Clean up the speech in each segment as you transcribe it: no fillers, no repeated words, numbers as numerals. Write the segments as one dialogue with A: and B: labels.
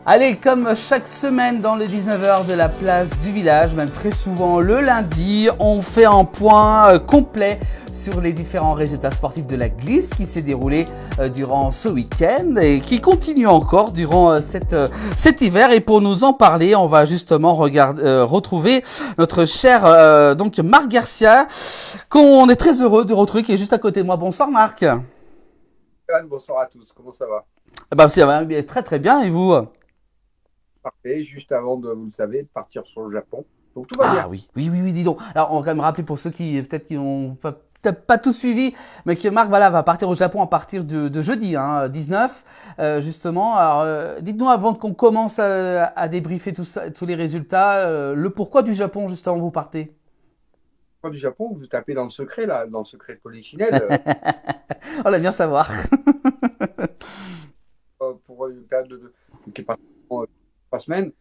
A: Allez, comme chaque semaine dans les 19h de la place du village, même très souvent le lundi, on fait un point complet sur les différents résultats sportifs de la glisse qui s'est déroulé durant ce week-end et qui continue encore durant cet hiver. Et pour nous en parler, on va justement retrouver notre cher donc Marc Garcia, qu'on est très heureux de retrouver, qui est juste à côté de moi. Bonsoir Marc.
B: Bonsoir à tous, comment ça va?
A: Bah, ça va très très bien, et vous?
B: Parfait, juste avant de, vous le savez, de partir sur le Japon. Donc tout va
A: Ah
B: bien.
A: oui, dis donc. Alors, on va quand même rappeler pour ceux qui, peut-être, qui n'ont peut-être pas tout suivi, mais que Marc, voilà, va partir au Japon à partir de jeudi, 19, justement. Alors, dites-nous, avant qu'on commence à débriefer tout ça, tous les résultats, le pourquoi du Japon, justement, vous partez?
B: Quand du Japon, vous tapez dans le secret, là, dans le secret de Polichinelle,
A: On aime bien savoir.
B: pour une période qui est pratiquement 3 semaines.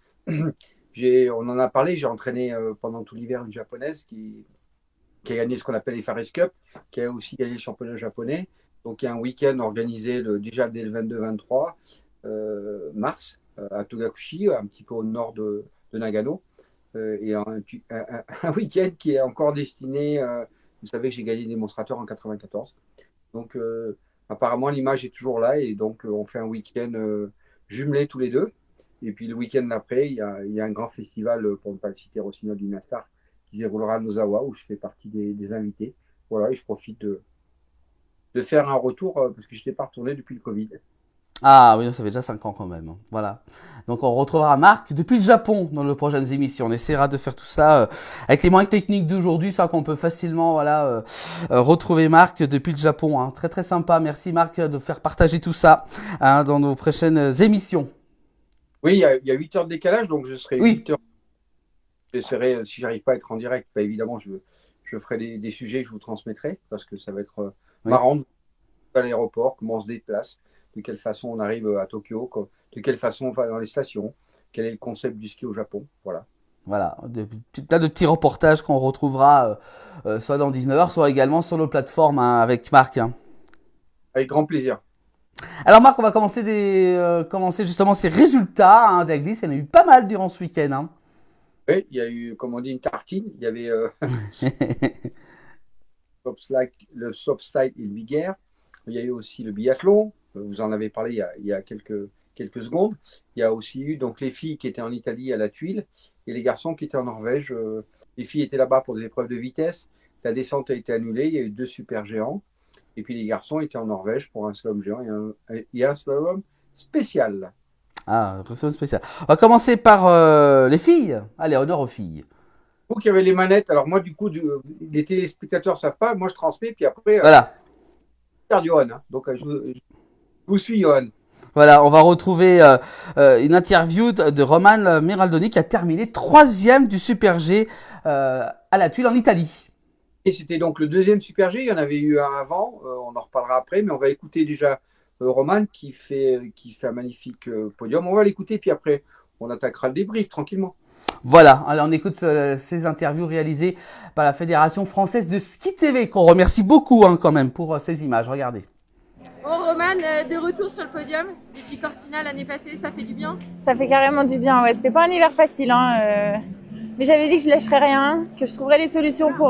B: On en a parlé, j'ai entraîné pendant tout l'hiver une japonaise qui a gagné ce qu'on appelle les Fares Cup, qui a aussi gagné le championnat japonais. Donc il y a un week-end organisé déjà dès le 22-23 mars à Togakushi, un petit peu au nord de Nagano. Et un week-end qui est encore destiné. Vous savez que j'ai gagné des démonstrateurs en 94. Donc apparemment l'image est toujours là et donc on fait un week-end jumelé tous les deux. Et puis le week-end d'après, il y a un grand festival, pour ne pas le citer, Rossignol du Nastar, qui se déroulera à Nozawa, où je fais partie des invités. Voilà, et je profite de faire un retour parce que je n'étais pas retourné depuis le Covid.
A: Ah oui, ça fait déjà 5 ans quand même. Voilà. Donc on retrouvera Marc depuis le Japon dans les prochaines émissions. On essaiera de faire tout ça avec les moyens techniques d'aujourd'hui, ça qu'on peut facilement retrouver Marc depuis le Japon. Hein. Très très sympa. Merci Marc de faire partager tout ça dans nos prochaines émissions.
B: Oui, il y a 8 heures de décalage, donc je serai
A: Oui,
B: 8 heures. J'essaierai, si j'arrive pas à être en direct, bah, évidemment, je ferai des sujets que je vous transmettrai parce que ça va être
A: oui.
B: marrant de voir à l'aéroport, comment on se déplace, de quelle façon on arrive à Tokyo, de quelle façon on va dans les stations, quel est le concept du ski au Japon. Voilà.
A: Voilà, plein de petits reportages qu'on retrouvera soit dans 19h, soit également sur nos plateformes avec Marc. Hein.
B: Avec grand plaisir.
A: Alors Marc, on va commencer justement ces résultats d'Aglis. Il y en a eu pas mal durant ce week-end. Hein.
B: Oui, il y a eu, comme on dit, une tartine. Il y avait le slopestyle et le big air. Il y a eu aussi le biathlon. Vous en avez parlé il y a quelques secondes. Il y a aussi eu donc les filles qui étaient en Italie à la Tuile et les garçons qui étaient en Norvège. Les filles étaient là-bas pour des épreuves de vitesse. La descente a été annulée. Il y a eu 2 super géants. Et puis les garçons étaient en Norvège pour un slalom géant et un slalom spécial.
A: Ah, impression spéciale. On va commencer par les filles. Allez, honneur aux filles.
B: Vous qui avez les manettes, alors moi du coup, les téléspectateurs ne savent pas, moi je transmets, puis après,
A: Voilà.
B: regarde Johan. Hein. Donc je vous suis Johan.
A: Voilà, on va retrouver une interview de Roman Miraldoni qui a terminé troisième du Super G à la Tuile en Italie.
B: Et c'était donc le deuxième Super G, il y en avait eu un avant, on en reparlera après, mais on va écouter déjà Roman qui fait un magnifique podium. On va l'écouter, puis après on attaquera le débrief tranquillement.
A: Voilà, alors on écoute ces interviews réalisées par la Fédération française de ski TV, qu'on remercie beaucoup quand même pour ces images. Regardez.
C: Bon, Roman, de retour sur le podium depuis Cortina l'année passée, ça fait du bien?
D: Ça fait carrément du bien, ouais. C'était pas un hiver facile, mais j'avais dit que je lâcherais rien, que je trouverais des solutions pour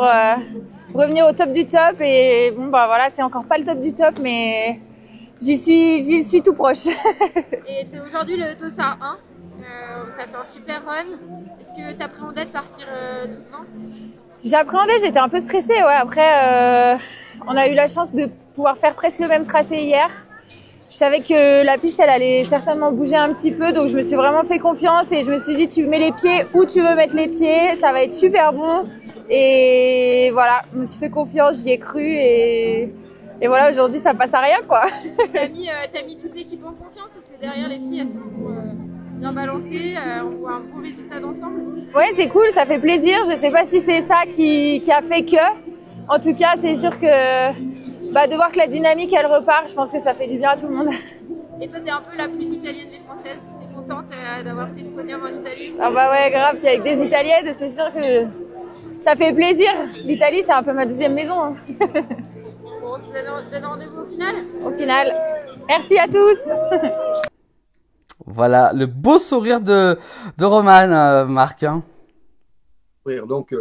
D: revenir au top du top. Et bon, bah voilà, c'est encore pas le top du top, mais j'y suis tout proche.
C: Et t'es aujourd'hui le dossard 1. T'as fait un super run. Est-ce que t'appréhendais de partir tout devant?
D: J'appréhendais, j'étais un peu stressée, ouais. Après, on a eu la chance de pouvoir faire presque le même tracé hier. Je savais que la piste, elle allait certainement bouger un petit peu, donc je me suis vraiment fait confiance et je me suis dit, tu mets les pieds où tu veux mettre les pieds, ça va être super bon. Et voilà, je me suis fait confiance, j'y ai cru et voilà, aujourd'hui, ça passe à rien, quoi.
C: T'as mis toute l'équipe en confiance parce que derrière les filles, elles se sont bien balancées. On voit un bon résultat d'ensemble.
D: Ouais, c'est cool, ça fait plaisir. Je sais pas si c'est ça qui a fait que. En tout cas, c'est sûr que de voir que la dynamique, elle repart, je pense que ça fait du bien à tout le monde.
C: Et toi, t'es un peu la plus italienne des Françaises. T'es contente d'avoir fait ce podium en Italie?
D: Ah bah ouais, grave. Puis avec des Italiennes, c'est sûr que ça fait plaisir. L'Italie, c'est un peu ma deuxième maison. Hein.
C: Bon, on se donne rendez-vous au final?
D: Au final. Merci à tous.
A: Voilà, le beau sourire de Roman, Marc. Hein.
B: Oui, donc,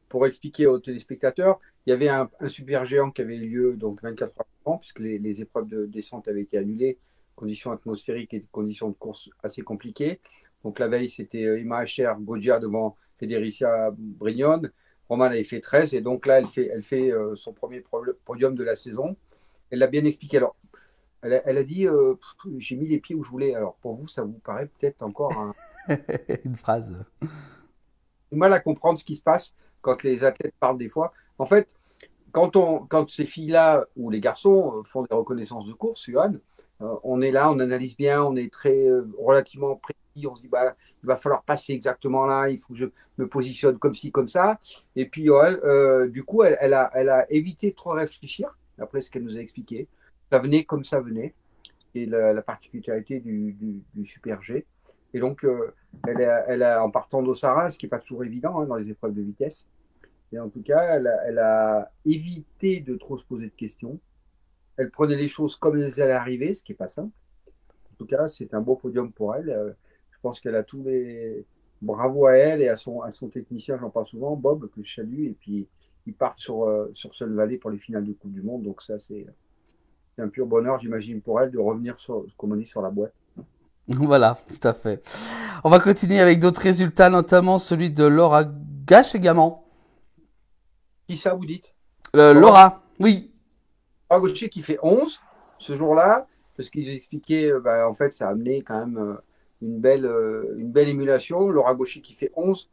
B: pour expliquer aux téléspectateurs, il y avait un super géant qui avait eu lieu donc 24 heures avant, puisque les épreuves de descente avaient été annulées, conditions atmosphériques et conditions de course assez compliquées. Donc la veille, c'était Emma Asher, Goggia devant Federicia Brignone. Roman avait fait 13 et donc là, elle fait son premier podium de la saison. Elle l'a bien expliqué. Alors, elle a dit j'ai mis les pieds où je voulais. Alors pour vous, ça vous paraît peut-être encore
A: Une phrase.
B: du mal à comprendre ce qui se passe quand les athlètes parlent des fois. En fait, quand ces filles-là ou les garçons font des reconnaissances de course, Johan, on est là, on analyse bien, on est très relativement précis, on se dit bah, il va falloir passer exactement là, il faut que je me positionne comme ci, comme ça. Et puis Johan, du coup, elle a évité de trop réfléchir, après ce qu'elle nous a expliqué. Ça venait comme ça venait. Et la particularité du Super G. Et donc, en partant d'Ossara, ce qui n'est pas toujours évident dans les épreuves de vitesse. Et en tout cas, elle a évité de trop se poser de questions. Elle prenait les choses comme elles allaient arriver, ce qui n'est pas simple. En tout cas, c'est un beau podium pour elle. Je pense qu'elle a tous les. Bravo à elle et à son technicien, j'en parle souvent, Bob, que je salue. Et puis, ils partent sur Sun Valley pour les finales de Coupe du Monde. Donc, ça, c'est un pur bonheur, j'imagine, pour elle de revenir comme on dit, sur la boîte.
A: Voilà, tout à fait. On va continuer avec d'autres résultats, notamment celui de Laura Gache également.
B: Qui ça, vous dites?
A: Laura, oui.
B: Laura Gaucher qui fait 11 ce jour-là, parce qu'ils expliquaient, en fait, ça a amené quand même une belle émulation. Laura Gaucher qui fait 11,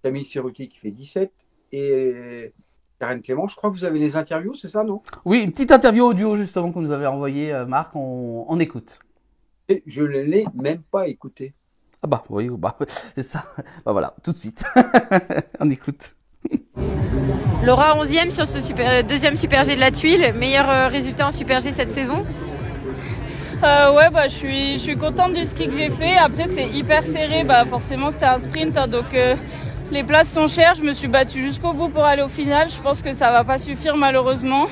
B: Camille Cerruti qui fait 17, et Karen Clément, je crois que vous avez les interviews, c'est ça, non?
A: Oui, une petite interview audio justement qu'on nous avait envoyé, Marc, on écoute.
B: Et je ne l'ai même pas écouté.
A: Ah bah, oui, bah, c'est ça. Bah voilà, tout de suite. On écoute.
C: Laura 11e sur ce deuxième Super G de la Tuile, meilleur résultat en Super G cette saison.
E: Ouais, je suis contente du ski que j'ai fait. Après, c'est hyper serré. Forcément, c'était un sprint, hein, donc les places sont chères. Je me suis battue jusqu'au bout pour aller au final. Je pense que ça va pas suffire malheureusement.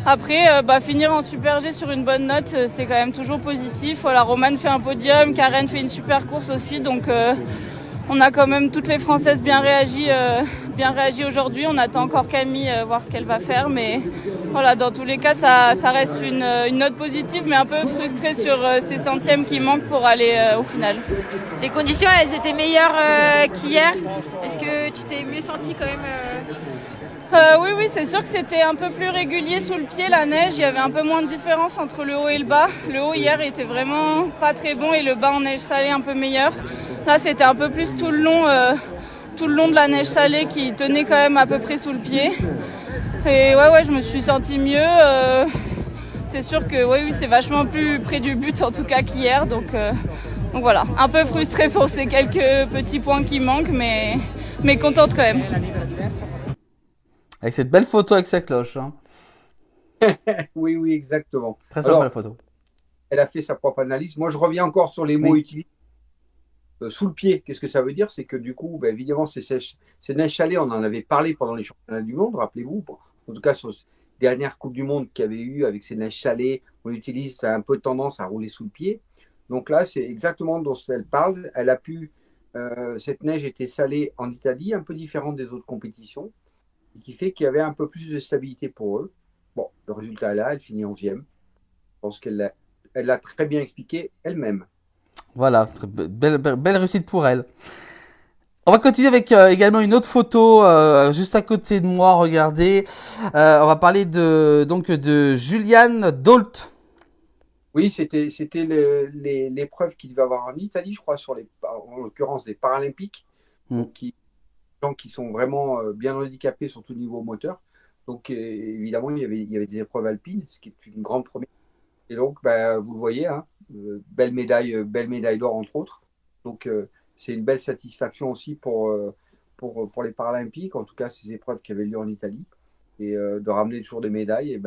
E: Après, finir en Super G sur une bonne note, c'est quand même toujours positif. Voilà, Romane fait un podium, Karen fait une super course aussi, donc on a quand même toutes les Françaises bien réagi aujourd'hui. On attend encore Camille, voir ce qu'elle va faire, mais voilà, dans tous les cas, ça reste une note positive, mais un peu frustrée sur ces centièmes qui manquent pour aller au final.
C: Les conditions, elles étaient meilleures qu'hier. Est-ce que tu t'es mieux senti quand même
E: Oui, c'est sûr que c'était un peu plus régulier sous le pied, la neige. Il y avait un peu moins de différence entre le haut et le bas. Le haut hier était vraiment pas très bon et le bas en neige salée un peu meilleur. Là, c'était un peu plus tout le long de la neige salée qui tenait quand même à peu près sous le pied. Et ouais, je me suis sentie mieux. C'est sûr que oui, c'est vachement plus près du but en tout cas qu'hier. Donc voilà, un peu frustrée pour ces quelques petits points qui manquent, mais contente quand même.
A: Avec cette belle photo avec sa cloche. Hein.
B: Oui, exactement.
A: Très sympa la photo.
B: Elle a fait sa propre analyse. Moi, je reviens encore sur les mots utilisés. Sous le pied, qu'est-ce que ça veut dire? C'est que du coup, évidemment, ces neiges salées, on en avait parlé pendant les championnats du monde, rappelez-vous. En tout cas, sur les dernières Coupes du Monde qu'il y avait eu avec ces neiges salées, on utilise, ça a un peu tendance à rouler sous le pied. Donc là, c'est exactement dont elle parle. Elle a pu, cette neige était salée en Italie, un peu différente des autres compétitions, qui fait qu'il y avait un peu plus de stabilité pour eux. Bon, le résultat est là, elle finit 11e. Je pense qu'elle l'a très bien expliqué elle-même.
A: Voilà, belle réussite pour elle. On va continuer avec également une autre photo juste à côté de moi, regardez. On va parler de Juliane Dolt.
B: Oui, c'était l'épreuve qu'il devait avoir en Italie, je crois, en l'occurrence des Paralympiques, donc gens qui sont vraiment bien handicapés, surtout au niveau moteur. Donc évidemment, il y avait des épreuves alpines, ce qui est une grande première. Et donc, vous le voyez, hein, belle médaille d'or entre autres. Donc c'est une belle satisfaction aussi pour les Paralympiques, en tout cas ces épreuves qui avaient lieu en Italie. Et de ramener toujours des médailles,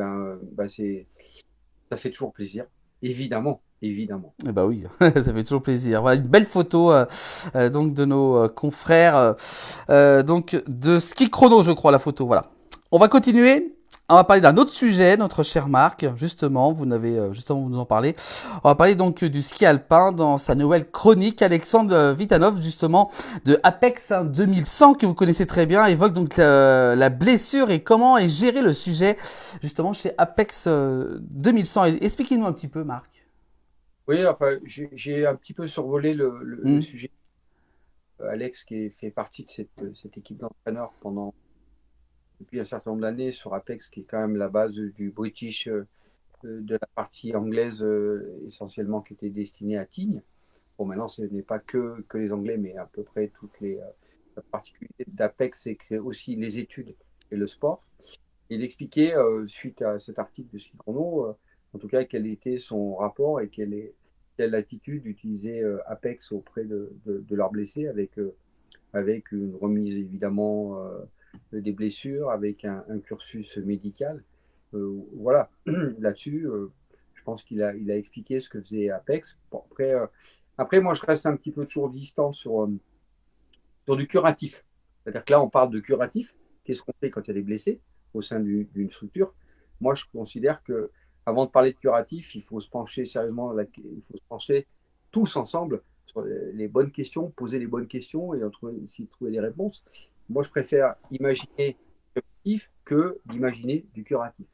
B: ça fait toujours plaisir. Évidemment.
A: Eh ben oui, ça fait toujours plaisir. Voilà une belle photo donc de nos confrères donc de ski chrono, je crois la photo. Voilà. On va continuer On va parler d'un autre sujet, notre cher Marc. Justement, vous nous en parlez. On va parler donc du ski alpin dans sa nouvelle chronique. Alexandre Vitanov, justement, de Apex 2100, que vous connaissez très bien, évoque donc la blessure et comment est géré le sujet, justement, chez Apex 2100. Expliquez-nous un petit peu, Marc.
B: Oui, enfin, j'ai un petit peu survolé le sujet. Alex, qui fait partie de cette équipe d'entraîneurs depuis un certain nombre d'années sur Apex, qui est quand même la base du British, de la partie anglaise essentiellement qui était destinée à Tignes. Bon, maintenant, ce n'est pas que les Anglais, mais à peu près toutes les particularités d'Apex, c'est que c'est aussi les études et le sport. Il expliquait, suite à cet article de Ski Chrono, en tout cas, quel était son rapport et quelle attitude d'utiliser Apex auprès de leurs blessés, avec une remise évidemment des blessures, avec un cursus médical. Voilà, là-dessus, je pense qu'il a expliqué ce que faisait Apex. Bon, après, moi, je reste un petit peu toujours distant sur du curatif. C'est-à-dire que là, on parle de curatif. Qu'est-ce qu'on fait quand il y a des blessés au sein d'une structure? Moi, je considère que avant de parler de curatif, il faut se pencher sérieusement, il faut se pencher tous ensemble sur les bonnes questions, poser les bonnes questions et essayer de trouver les réponses. Moi, je préfère imaginer du curatif que d'imaginer du curatif.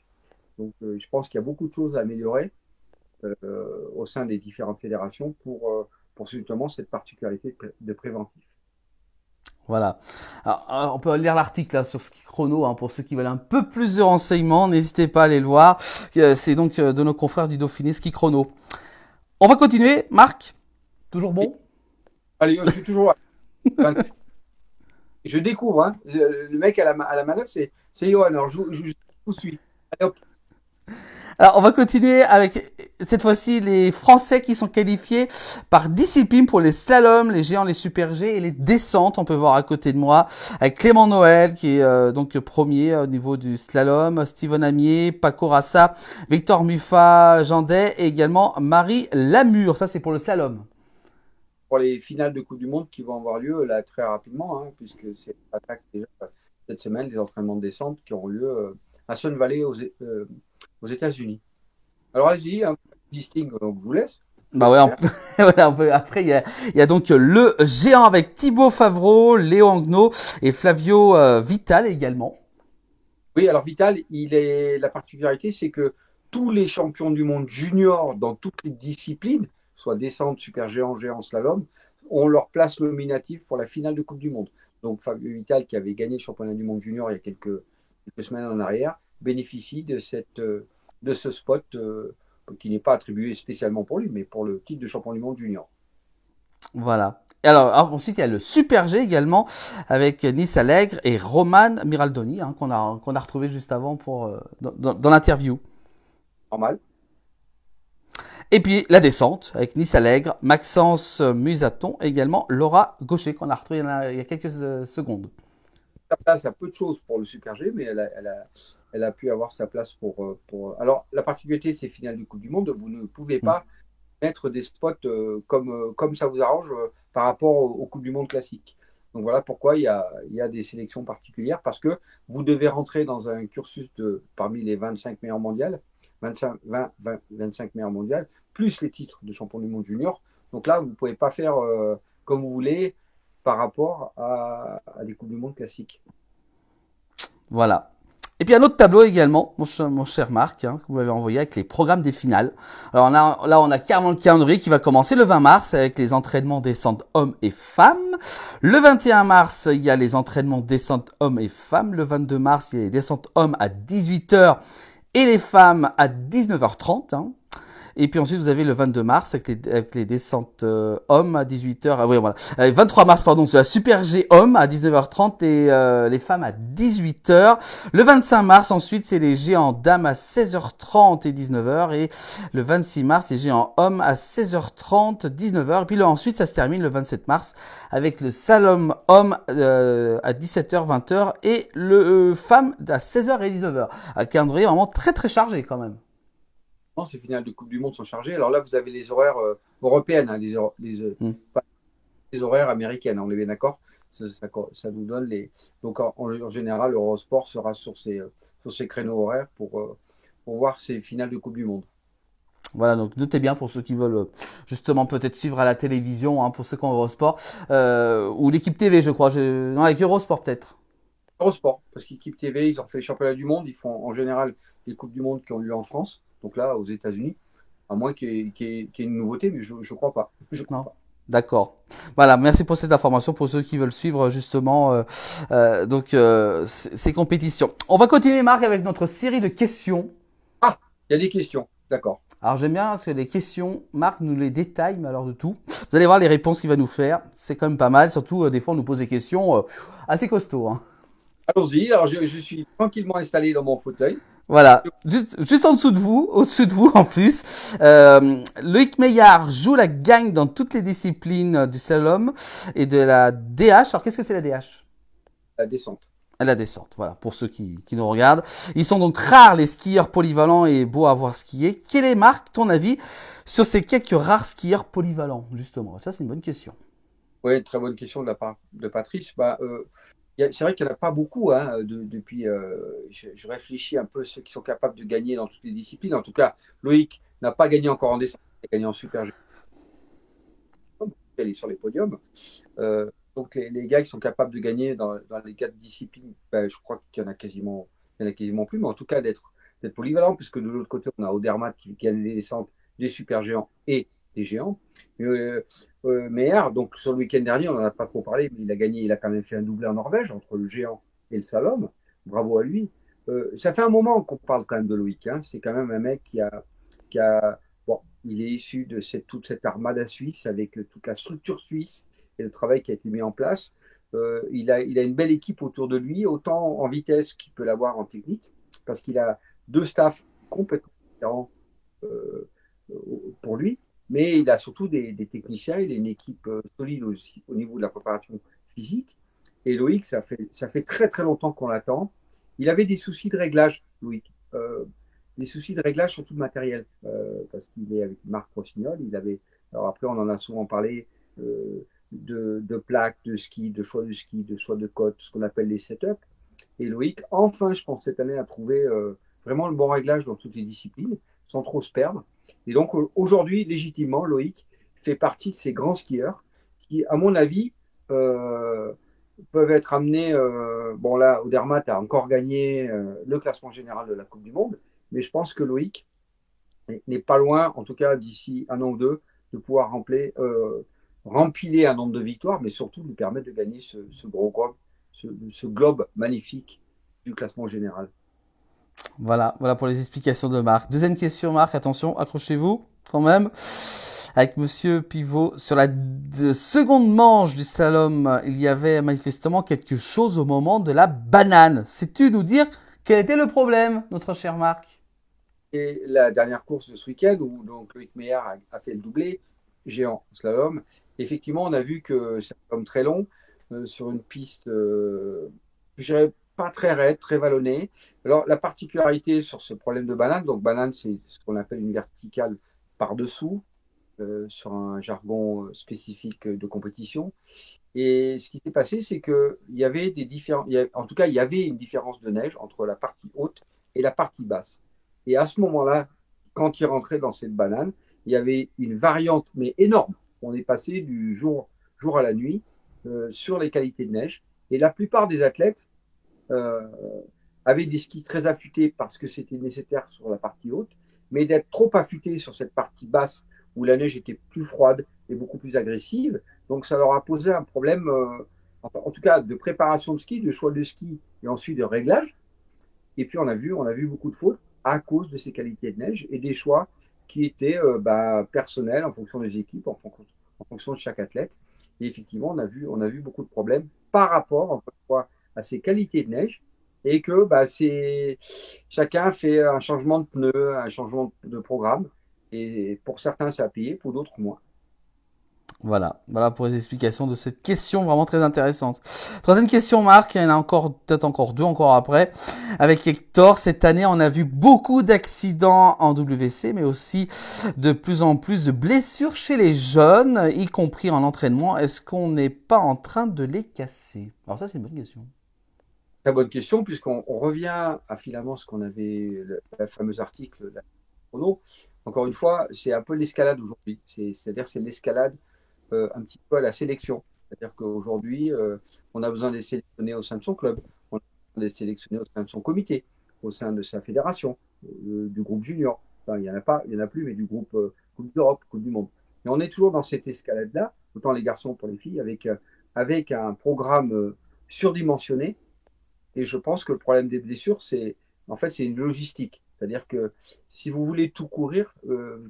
B: Donc, je pense qu'il y a beaucoup de choses à améliorer au sein des différentes fédérations pour justement cette particularité de préventif.
A: Voilà. Alors, on peut lire l'article là, sur Ski Chrono hein, pour ceux qui veulent un peu plus de renseignements. N'hésitez pas à aller le voir. C'est donc de nos confrères du Dauphiné Ski Chrono. On va continuer. Marc, toujours bon?
B: Allez, je suis toujours là. Je découvre. Hein. Le mec à la manœuvre, c'est Johan. Alors, je vous suis. Allez, hop.
A: Alors, on va continuer avec cette fois-ci les Français qui sont qualifiés par discipline pour les slaloms, les géants, les super G et les descentes. On peut voir à côté de moi avec Clément Noël qui est donc premier au niveau du slalom, Steven Amier, Paco Rassa, Victor Muffat, Jandet et également Marie Lamure. Ça, c'est pour le slalom.
B: Pour les finales de Coupe du Monde qui vont avoir lieu là très rapidement, hein, puisque c'est l'attaque déjà cette semaine des entraînements de descente qui auront lieu à Sun Valley aux États-Unis. Alors, allez-y, un listing, donc je vous laisse.
A: Bah ouais, voilà, après il y a donc le géant avec Thibaut Favreau, Léo Angno et Flavio Vital également.
B: Oui, alors Vital, la particularité, c'est que tous les champions du monde junior dans toutes les disciplines, soit descente, super géant, géant, slalom, ont leur place nominative pour la finale de Coupe du Monde. Donc Fabio Vital, qui avait gagné le championnat du monde junior il y a quelques semaines en arrière, bénéficie de ce spot qui n'est pas attribué spécialement pour lui, mais pour le titre de champion du monde junior.
A: Voilà. Et alors ensuite, il y a le Super G également avec Nice Allègre et Roman Miraldoni hein, qu'on a retrouvé juste avant dans l'interview.
B: Normal.
A: Et puis la descente avec Nice Allègre, Maxence Musaton et également Laura Gaucher qu'on a retrouvé il y a quelques secondes.
B: Sa place a peu de choses pour le Super G, mais elle a pu avoir sa place pour. Alors, la particularité de ces finales du Coupe du Monde, vous ne pouvez pas mettre des spots comme ça vous arrange par rapport aux Coupes du Monde classiques. Donc voilà pourquoi il y a des sélections particulières, parce que vous devez rentrer dans un cursus parmi les 25 meilleurs mondiales, 25 meilleurs mondiales, plus les titres de champion du monde junior. Donc là, vous ne pouvez pas faire comme vous voulez par rapport à des Coupes du Monde classiques.
A: Voilà. Et puis un autre tableau également, mon cher Marc, hein, que vous m'avez envoyé avec les programmes des finales. Alors là, on a carrément le calendrier qui va commencer le 20 mars avec les entraînements descente hommes et femmes. Le 21 mars, il y a les entraînements descente hommes et femmes. Le 22 mars, il y a les descentes hommes à 18h et les femmes à 19h30. Hein. Et puis ensuite, vous avez le 22 mars avec les descentes hommes à 18h. Ah oui, voilà. 23 mars, pardon, c'est la Super G hommes à 19h30 et les femmes à 18h. Le 25 mars, ensuite, c'est les géants dames à 16h30 et 19h. Et le 26 mars, les géants hommes à 16h30, 19h. Et puis là, ensuite, ça se termine le 27 mars avec le slalom homme à 17h, 20h et le femme à 16h et 19h. Un calendrier vraiment très très chargé quand même.
B: Ces finales de Coupe du Monde sont chargées. Alors là, vous avez les horaires européennes, hein, pas les horaires américaines, on est bien d'accord. Ça nous donne les. Donc en général, l'Eurosport sera sur sur ces créneaux horaires pour voir ces finales de Coupe du Monde.
A: Voilà, donc notez bien pour ceux qui veulent justement peut-être suivre à la télévision, hein, pour ceux qui ont Eurosport, ou l'équipe TV, je crois. Non, avec Eurosport peut-être.
B: Eurosport, parce qu'Équipe TV, ils ont fait les championnats du monde, ils font en général les Coupes du Monde qui ont lieu en France, donc là, aux États-Unis, à moins qu'il y ait une nouveauté, mais je ne crois pas. Je crois
A: Non.
B: pas.
A: D'accord. Voilà, merci pour cette information pour ceux qui veulent suivre justement ces compétitions. On va continuer, Marc, avec notre série de questions.
B: Ah, il y a des questions, d'accord.
A: Alors j'aime bien parce que les questions, Marc nous les détaille, mais alors de tout. Vous allez voir les réponses qu'il va nous faire. C'est quand même pas mal. Surtout, des fois, on nous pose des questions assez costauds. Hein.
B: Allons-y, alors je suis tranquillement installé dans mon fauteuil.
A: Voilà, juste en dessous de vous, au-dessus de vous en plus. Loïc Meillard joue la gagne dans toutes les disciplines du slalom et de la DH. Alors qu'est-ce que c'est la DH?
B: La descente.
A: La descente, voilà, pour ceux qui nous regardent. Ils sont donc rares les skieurs polyvalents et beaux à voir skier. Quel est, Marc, ton avis sur ces quelques rares skieurs polyvalents, justement? Ça, c'est une bonne question.
B: Oui, très bonne question de la part de Patrice. C'est vrai qu'il n'y en a pas beaucoup hein, depuis. Je réfléchis un peu à ceux qui sont capables de gagner dans toutes les disciplines. En tout cas, Loïc n'a pas gagné encore en descente, il a gagné en super G. Il est sur les podiums. Donc les gars qui sont capables de gagner dans les 4 disciplines, je crois qu'il y en a quasiment plus, mais en tout cas d'être polyvalent, puisque de l'autre côté, on a Odermatt qui gagne les descentes des super géants et des géants. Meyer, donc sur le week-end dernier, on n'en a pas trop parlé, mais il a quand même fait un doublé en Norvège entre le géant et le slalom. Bravo à lui. Ça fait un moment qu'on parle quand même de Loïc. Hein. C'est quand même un mec qui a bon, il est issu de toute cette armada suisse avec toute la structure suisse et le travail qui a été mis en place. Il a une belle équipe autour de lui, autant en vitesse qu'il peut l'avoir en technique, parce qu'il a 2 staffs complètement différents pour lui. Mais il a surtout des techniciens, il a une équipe solide aussi au niveau de la préparation physique. Et Loïc, ça fait très très longtemps qu'on l'attend. Il avait des soucis de réglage, Loïc. Des soucis de réglage sur tout le matériel. Parce qu'il est avec Marc Rossignol. Alors après, on en a souvent parlé de plaques, de ski, de choix de côte, ce qu'on appelle les setups. Et Loïc, enfin, je pense, cette année, a trouvé vraiment le bon réglage dans toutes les disciplines, sans trop se perdre. Et donc aujourd'hui, légitimement, Loïc fait partie de ces grands skieurs qui, à mon avis, peuvent être amenés. Bon là, Odermatt a encore gagné le classement général de la Coupe du Monde, mais je pense que Loïc n'est pas loin, en tout cas d'ici 1 an ou 2, de pouvoir rempiler un nombre de victoires, mais surtout lui permettre de gagner ce gros globe, ce globe magnifique du classement général.
A: Voilà pour les explications de Marc. Deuxième question, Marc, attention, accrochez-vous quand même. Avec Monsieur Pivot, sur la seconde manche du slalom, il y avait manifestement quelque chose au moment de la banane. Sais-tu nous dire quel était le problème, notre cher Marc?
B: Et la dernière course de ce week-end, où donc Loïc Meyer a fait le doublé, géant slalom, effectivement, on a vu que c'est un slalom très long, sur une piste, je dirais, pas très raide, très vallonnée. Alors, la particularité sur ce problème de banane, donc banane, c'est ce qu'on appelle une verticale par-dessous, sur un jargon spécifique de compétition. Et ce qui s'est passé, c'est qu'il y avait en tout cas, il y avait une différence de neige entre la partie haute et la partie basse. Et à ce moment-là, quand il rentrait dans cette banane, il y avait une variante, mais énorme. On est passé du jour à la nuit sur les qualités de neige. Et la plupart des athlètes avaient des skis très affûtés parce que c'était nécessaire sur la partie haute, mais d'être trop affûtés sur cette partie basse où la neige était plus froide et beaucoup plus agressive. Donc ça leur a posé un problème, en tout cas de préparation de ski, de choix de ski et ensuite de réglage. Et puis on a vu beaucoup de fautes à cause de ces qualités de neige et des choix qui étaient personnels en fonction des équipes, en fonction de chaque athlète. Et effectivement, on a vu beaucoup de problèmes par rapport, encore une fois, à ces qualités de neige et que chacun fait un changement de pneu, un changement de programme. Et pour certains, ça a payé, pour d'autres, moins.
A: Voilà pour les explications de cette question vraiment très intéressante. Troisième question, Marc, il y en a peut-être encore 2 encore après. Avec Hector, cette année, on a vu beaucoup d'accidents en WC, mais aussi de plus en plus de blessures chez les jeunes, y compris en entraînement. Est-ce qu'on n'est pas en train de les casser? Alors ça, c'est une bonne question.
B: Très bonne question, puisqu'on revient à finalement ce qu'on avait, la fameuse article de chrono. Encore une fois, c'est un peu l'escalade aujourd'hui. C'est-à-dire c'est l'escalade un petit peu à la sélection. C'est-à-dire qu'aujourd'hui, on a besoin d'être sélectionné au sein de son club, on a besoin d'être sélectionné au sein de son comité, au sein de sa fédération, du groupe junior. Enfin, il n'y en a pas, il y en a plus, mais du groupe Coupe d'Europe, Coupe du Monde. Et on est toujours dans cette escalade-là, autant les garçons pour les filles, avec un programme surdimensionné. Et je pense que le problème des blessures, en fait, c'est une logistique. C'est-à-dire que si vous voulez tout courir,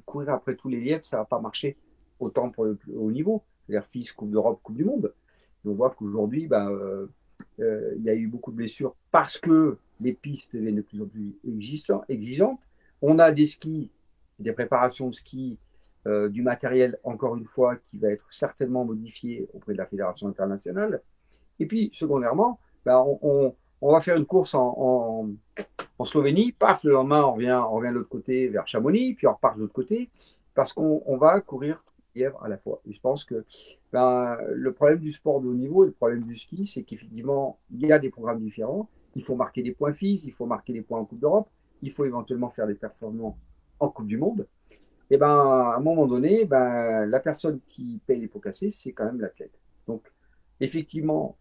B: courir après tous les lièvres, ça ne va pas marcher autant pour le plus haut niveau. C'est-à-dire FIS, Coupe d'Europe, Coupe du Monde. Et on voit qu'aujourd'hui, il y a eu beaucoup de blessures parce que les pistes deviennent de plus en plus exigeantes. On a des skis, des préparations de ski, du matériel, encore une fois, qui va être certainement modifié auprès de la Fédération internationale. Et puis, secondairement, on va faire une course en Slovénie, paf, le lendemain, on revient de l'autre côté vers Chamonix, puis on repart de l'autre côté, parce qu'on va courir tous les lièvres à la fois. Et je pense que le problème du sport de haut niveau et le problème du ski, c'est qu'effectivement, il y a des programmes différents. Il faut marquer des points FIS, il faut marquer des points en Coupe d'Europe, il faut éventuellement faire des performances en Coupe du Monde. Et à un moment donné, la personne qui paye les pots cassés, c'est quand même l'athlète. Donc, effectivement,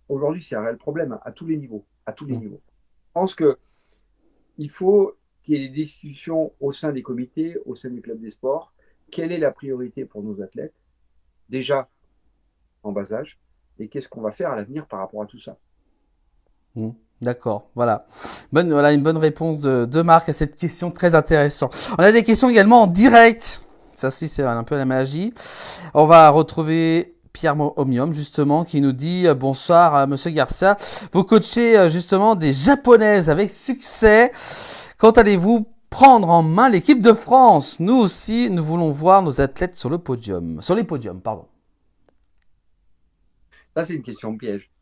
B: aujourd'hui, c'est un réel problème à tous les niveaux, à tous les niveaux. Je pense qu'il faut qu'il y ait des discussions au sein des comités, au sein des clubs des sports. Quelle est la priorité pour nos athlètes, déjà en bas âge, et qu'est-ce qu'on va faire à l'avenir par rapport à tout ça?
A: D'accord, voilà. Voilà une bonne réponse de Marc à cette question très intéressante. On a des questions également en direct. Ça aussi, c'est un peu la magie. On va retrouver Pierre Omium, justement, qui nous dit bonsoir, monsieur Garcia. Vous coachez justement des japonaises avec succès. Quand allez-vous prendre en main l'équipe de France? Nous aussi, nous voulons voir nos athlètes sur les podiums, pardon.
B: Ça, c'est une question piège.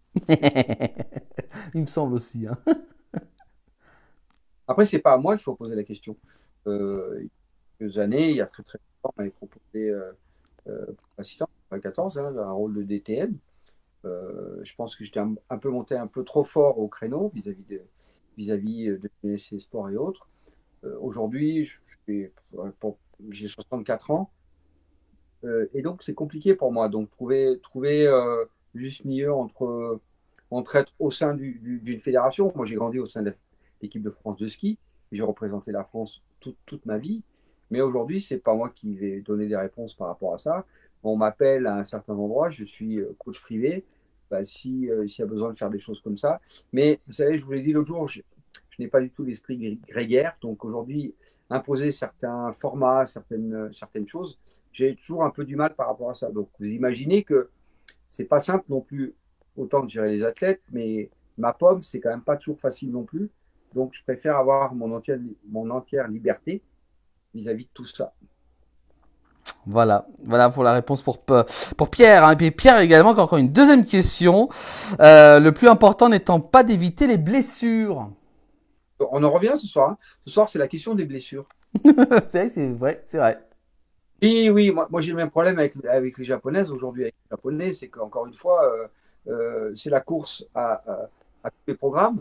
A: Il me semble aussi. Hein.
B: Après, c'est pas à moi qu'il faut poser la question. Il y a quelques années, il y a très très longtemps, on m'avait proposé assistant, 14, un rôle de DTN. Je pense que j'étais un peu monté un peu trop fort au créneau vis-à-vis de PSC Sport et autres. Aujourd'hui, j'ai 64 ans. Et donc, c'est compliqué pour moi. Donc, trouver juste milieu entre être au sein d'une fédération. Moi, j'ai grandi au sein de l'équipe de France de ski. J'ai représenté la France toute ma vie. Mais aujourd'hui, ce n'est pas moi qui vais donner des réponses par rapport à ça. On m'appelle à un certain endroit, je suis coach privé, s'il y a besoin de faire des choses comme ça. Mais vous savez, je vous l'ai dit l'autre jour, je n'ai pas du tout l'esprit grégaire. Donc aujourd'hui, imposer certains formats, certaines choses, j'ai toujours un peu du mal par rapport à ça. Donc vous imaginez que c'est pas simple non plus autant de gérer les athlètes, mais ma pomme, c'est quand même pas toujours facile non plus. Donc je préfère avoir mon entière liberté vis-à-vis de tout ça.
A: Voilà pour la réponse pour Pierre. Hein. Et puis Pierre également, encore une deuxième question. Le plus important n'étant pas d'éviter les blessures.
B: On en revient ce soir. Hein. Ce soir, c'est la question des blessures.
A: C'est vrai.
B: Oui, moi j'ai le même problème avec les japonaises aujourd'hui. Avec les japonais, c'est qu'encore une fois, c'est la course à tous les programmes.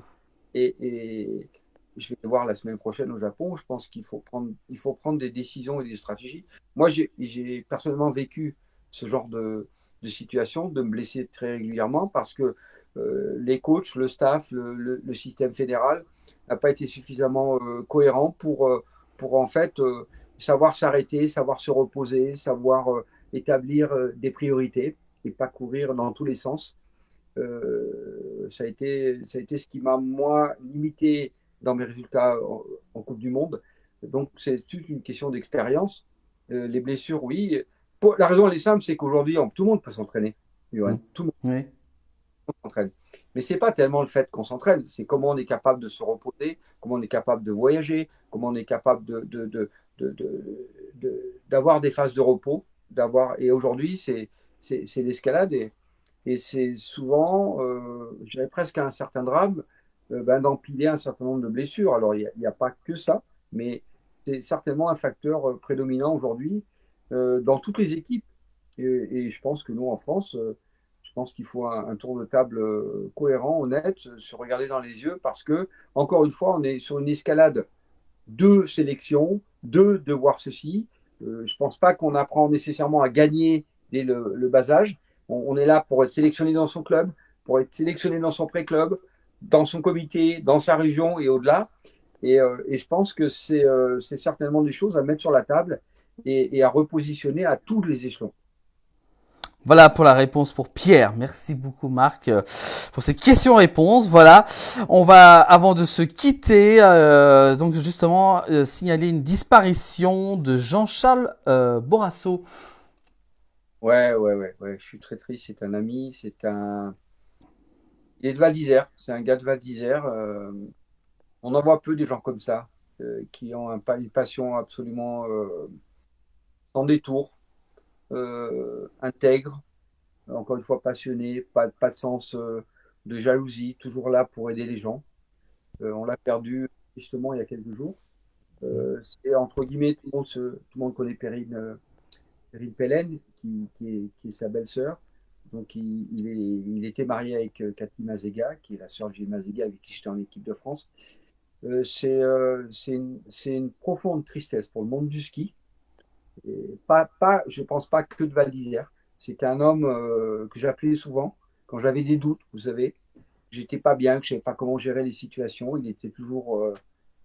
B: Et je vais les voir la semaine prochaine au Japon. Je pense qu'il faut prendre des décisions et des stratégies. Moi, j'ai personnellement vécu ce genre de situation, de me blesser très régulièrement parce que les coachs, le staff, le système fédéral n'a pas été suffisamment cohérent pour en fait savoir s'arrêter, savoir se reposer, savoir établir des priorités et pas courir dans tous les sens. Ça a été ce qui m'a, moi, limité dans mes résultats en Coupe du Monde. Donc, c'est toute une question d'expérience. Les blessures, oui. La raison, elle est simple, c'est qu'aujourd'hui, tout le monde peut s'entraîner. Tout le monde s'entraîne. Mais ce n'est pas tellement le fait qu'on s'entraîne, c'est comment on est capable de se reposer, comment on est capable de voyager, comment on est capable d'avoir des phases de repos. Et aujourd'hui, c'est l'escalade. Et c'est souvent, je dirais presque un certain drame, d'empiler un certain nombre de blessures. Alors, il n'y a pas que ça, mais c'est certainement un facteur prédominant aujourd'hui dans toutes les équipes. Et je pense que nous, en France, je Je pense qu'il faut un tour de table cohérent, honnête, se regarder dans les yeux parce que, encore une fois, on est sur une escalade de sélection, de devoir ceci. Je ne pense pas qu'on apprend nécessairement à gagner dès le bas âge. On est là pour être sélectionné dans son club, pour être sélectionné dans son pré-club, dans son comité, dans sa région et au-delà. Et je pense que c'est certainement des choses à mettre sur la table et à repositionner à tous les échelons.
A: Voilà pour la réponse pour Pierre. Merci beaucoup Marc pour ces questions-réponses. Voilà, on va avant de se quitter, donc justement signaler une disparition de Jean-Charles Borasso.
B: Ouais, je suis très triste. C'est un ami, il est de Val d'Isère. C'est un gars de Val d'Isère. On en voit peu des gens comme ça qui ont une passion absolument sans détour. Intègre, encore une fois passionné, pas de sens de jalousie, toujours là pour aider les gens. On l'a perdu justement il y a quelques jours. C'est entre guillemets, tout le monde connaît Perrine Pellen, qui est sa belle-sœur. Donc il était marié avec Cathy Mazega, qui est la sœur de Gilles Mazega, avec qui j'étais en équipe de France. C'est une profonde tristesse pour le monde du ski. Et je ne pense pas que de Val d'Isère. C'était un homme que j'appelais souvent quand j'avais des doutes, vous savez. J'étais pas bien, que je ne savais pas comment gérer les situations. Il était toujours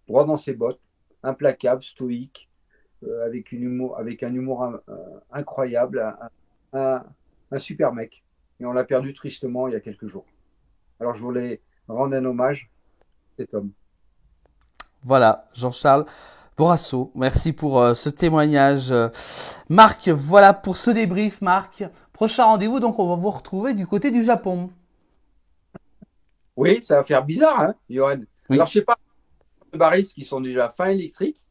B: droit dans ses bottes, implacable, stoïque, avec un humour incroyable, un super mec. Et on l'a perdu tristement il y a quelques jours. Alors je voulais rendre un hommage à cet homme.
A: Voilà, Jean-Charles Borasso, merci pour ce témoignage. Marc, voilà pour ce débrief, Marc. Prochain rendez-vous, donc on va vous retrouver du côté du Japon.
B: Oui, ça va faire bizarre, hein, Johan.
A: Oui.
B: Alors, je sais pas, les baristes qui sont déjà fin électrique,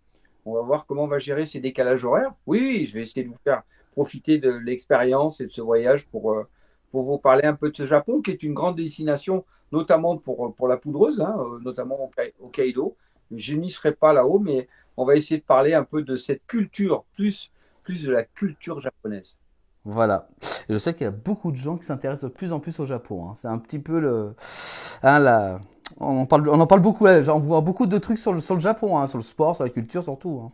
B: on va voir comment on va gérer ces décalages horaires. Oui, je vais essayer de vous faire profiter de l'expérience et de ce voyage pour vous parler un peu de ce Japon, qui est une grande destination, notamment pour la poudreuse, hein, notamment au Hokkaido. Je n'y serai pas là-haut, mais on va essayer de parler un peu de cette culture, plus de la culture japonaise.
A: Voilà. Je sais qu'il y a beaucoup de gens qui s'intéressent de plus en plus au Japon. Hein. C'est un petit peu on en parle beaucoup. Là. On voit beaucoup de trucs sur le Japon, hein, sur le sport, sur la culture surtout. Hein.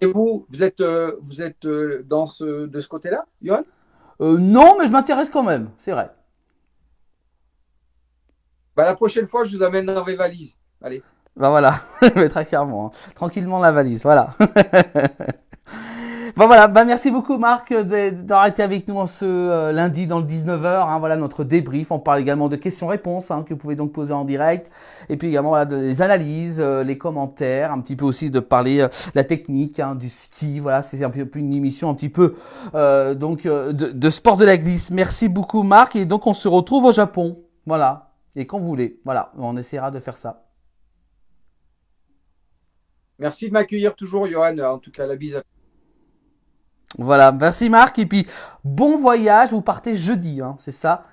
B: Et vous êtes de ce côté-là, Johan?
A: Non, mais je m'intéresse quand même, c'est vrai.
B: Bah, la prochaine fois, je vous amène dans mes valises. Allez.
A: Bah voilà, très clairement. Hein. Tranquillement la valise, voilà. Bon voilà, merci beaucoup Marc d'avoir été avec nous en ce lundi dans le 19h. Hein, voilà notre débrief. On parle également de questions-réponses hein, que vous pouvez donc poser en direct. Et puis également voilà, des analyses, les commentaires, un petit peu aussi de parler de la technique, hein, du ski. Voilà, c'est un peu une émission un petit peu de sport de la glisse. Merci beaucoup Marc. Et donc on se retrouve au Japon. Voilà. Et quand vous voulez. Voilà, on essaiera de faire ça.
B: Merci de m'accueillir toujours, Johan. En tout cas, la bise à...
A: Voilà, merci Marc. Et puis, bon voyage. Vous partez jeudi, hein, c'est ça?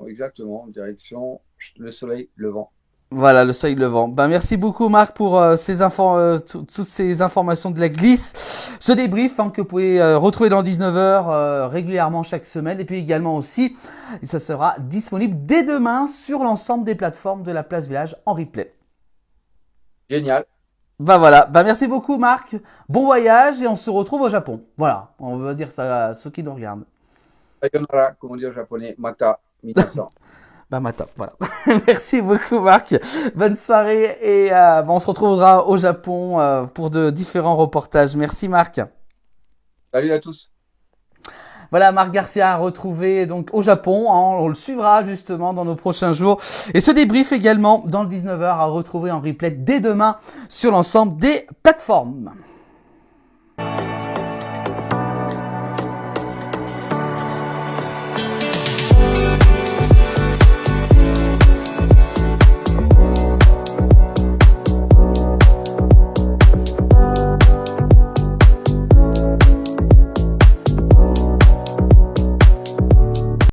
B: Exactement. Direction le soleil levant.
A: Voilà, le soleil levant. Merci beaucoup Marc pour toutes ces informations de la glisse. Ce débrief hein, que vous pouvez retrouver dans 19h régulièrement chaque semaine. Et puis également aussi, ça sera disponible dès demain sur l'ensemble des plateformes de la Place Village en replay.
B: Génial.
A: Voilà, merci beaucoup Marc, bon voyage et on se retrouve au Japon. Voilà, on va dire ça à ceux qui nous regardent.
B: Sayonara, comme on dit en japonais, mata, minasan.
A: Mata, voilà. Merci beaucoup Marc, bonne soirée et on se retrouvera au Japon pour de différents reportages. Merci Marc.
B: Salut à tous.
A: Voilà, Marc Garcia a retrouvé donc au Japon. Hein, on le suivra justement dans nos prochains jours. Et ce débrief également dans le 19h à retrouver en replay dès demain sur l'ensemble des plateformes.